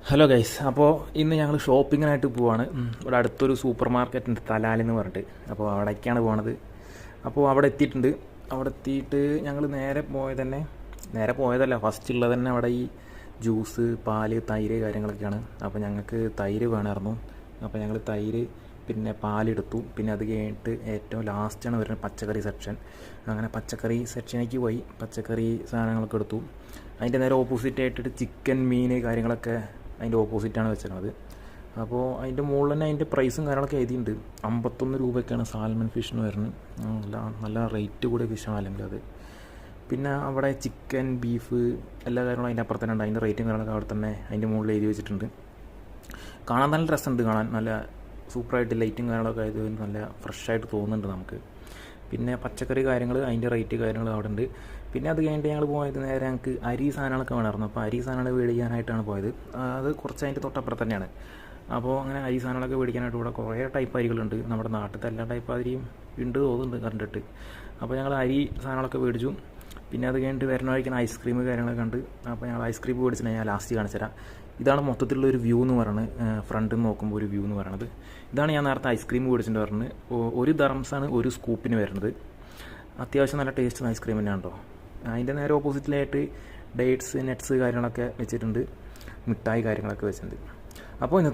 Hello guys, അപ്പോൾ ഇന്ന് ഞങ്ങൾ ഷോപ്പിങ്ങിനായിട്ട് പോവാണ്. ഇവിടെ അടുത്തൊരു സൂപ്പർ മാർക്കറ്റ് ഉണ്ട്, തലാൽ എന്ന് പറഞ്ഞിട്ട്. അപ്പോൾ അവിടേക്കാണ് പോണത്. അപ്പോൾ അവിടെ എത്തിയിട്ടുണ്ട്. അവിടെ എത്തിയിട്ട് ഞങ്ങൾ നേരെ പോയതല്ല, ഫസ്റ്റ് ഉള്ളത് തന്നെ അവിടെ ഈ ജ്യൂസ്, പാല്, തൈര് കാര്യങ്ങളൊക്കെയാണ്. അപ്പോൾ ഞങ്ങൾക്ക് തൈര് വേണമായിരുന്നു. അപ്പോൾ ഞങ്ങൾ തൈര് പിന്നെ പാലെടുത്തു. പിന്നെ അത് കഴിഞ്ഞിട്ട് ഏറ്റവും ലാസ്റ്റാണ് വരുന്നത് പച്ചക്കറി സെക്ഷൻ. അങ്ങനെ പച്ചക്കറി സെക്ഷനിലേക്ക് പോയി പച്ചക്കറി സാധനങ്ങളൊക്കെ എടുത്തു. അതിൻ്റെ നേരെ ഓപ്പോസിറ്റ് ആയിട്ടിട്ട് ചിക്കൻ, മീൻ കാര്യങ്ങളൊക്കെ അതിൻ്റെ ഓപ്പോസിറ്റാണ് വെച്ചിരുന്നത്. അപ്പോൾ അതിൻ്റെ മുകളിൽ തന്നെ അതിൻ്റെ പ്രൈസും കാര്യങ്ങളൊക്കെ എഴുതിയിട്ടുണ്ട്. 51 രൂപയ്ക്കാണ് സാൽമൺ ഫിഷിന് വരുന്നത്. നല്ല റേറ്റ് കൂടിയ ഫിഷാണ് അല്ലെങ്കിൽ അത്. പിന്നെ അവിടെ ചിക്കൻ, ബീഫ് എല്ലാ കാര്യങ്ങളും അതിൻ്റെ അപ്പുറത്ത് തന്നെ ഉണ്ട്. അതിൻ്റെ റേറ്റും കാര്യങ്ങളൊക്കെ അവിടെ തന്നെ അതിൻ്റെ മുകളിൽ എഴുതി വെച്ചിട്ടുണ്ട്. കാണാൻ നല്ല രസമുണ്ട്. കാണാൻ നല്ല സൂപ്പറായിട്ട് ലൈറ്റും കാര്യങ്ങളൊക്കെ ആയത് നല്ല ഫ്രഷായിട്ട് തോന്നുന്നുണ്ട് നമുക്ക്. പിന്നെ പച്ചക്കറി കാര്യങ്ങൾ അതിൻ്റെ റേറ്റ് കാര്യങ്ങൾ അവിടെ ഉണ്ട്. പിന്നെ അത് കഴിഞ്ഞിട്ട് ഞങ്ങൾ പോയത് നേരെ ഞങ്ങൾക്ക് അരി സാധനങ്ങളൊക്കെ വേണമായിരുന്നു. അപ്പോൾ അരി സാധനങ്ങൾ മേടിക്കാനായിട്ടാണ് പോയത്. അത് കുറച്ച് അതിൻ്റെ തൊട്ടപ്പുറത്ത് തന്നെയാണ്. അപ്പോൾ അങ്ങനെ അരി സാധനങ്ങളൊക്കെ മേടിക്കാനായിട്ട് ഇവിടെ കുറേ ടൈപ്പ് അരികളുണ്ട്. നമ്മുടെ നാട്ടിലത്തെ എല്ലാ ടൈപ്പ് അരിയും ഉണ്ട് തോന്നുന്നുണ്ട് കണ്ടിട്ട്. അപ്പോൾ ഞങ്ങൾ അരി സാധനങ്ങളൊക്കെ മേടിച്ചു. പിന്നെ അത് കഴിഞ്ഞിട്ട് വരുന്ന വഴിക്കുന്ന ഐസ്ക്രീം കാര്യങ്ങളൊക്കെ ഉണ്ട്. അപ്പോൾ ഞങ്ങൾ ഐസ്ക്രീം മേടിച്ചിട്ട് ഞാൻ ലാസ്റ്റ് കാണിച്ചു തരാം. ഇതാണ് മൊത്തത്തിലുള്ള ഒരു വ്യൂ എന്ന് പറയുന്നത്. ഫ്രണ്ടിൽ നിന്ന് നോക്കുമ്പോൾ ഒരു വ്യൂ എന്ന് പറയുന്നത് ഇതാണ്. ഞാൻ നേരത്തെ ഐസ്ക്രീം മേടിച്ചിട്ട് പറഞ്ഞത് 1 ദർംസാണ് ഒരു സ്കൂപ്പിന് വരുന്നത്. അത്യാവശ്യം നല്ല ടേസ്റ്റ് ഐസ്ക്രീം തന്നെയാണ് കേട്ടോ. അതിൻ്റെ നേരെ ഓപ്പോസിറ്റിലായിട്ട് ഡേറ്റ്സ്, നട്ട്സ് കാര്യങ്ങളൊക്കെ വെച്ചിട്ടുണ്ട്. മിഠായി കാര്യങ്ങളൊക്കെ വെച്ചിട്ടുണ്ട്. അപ്പോൾ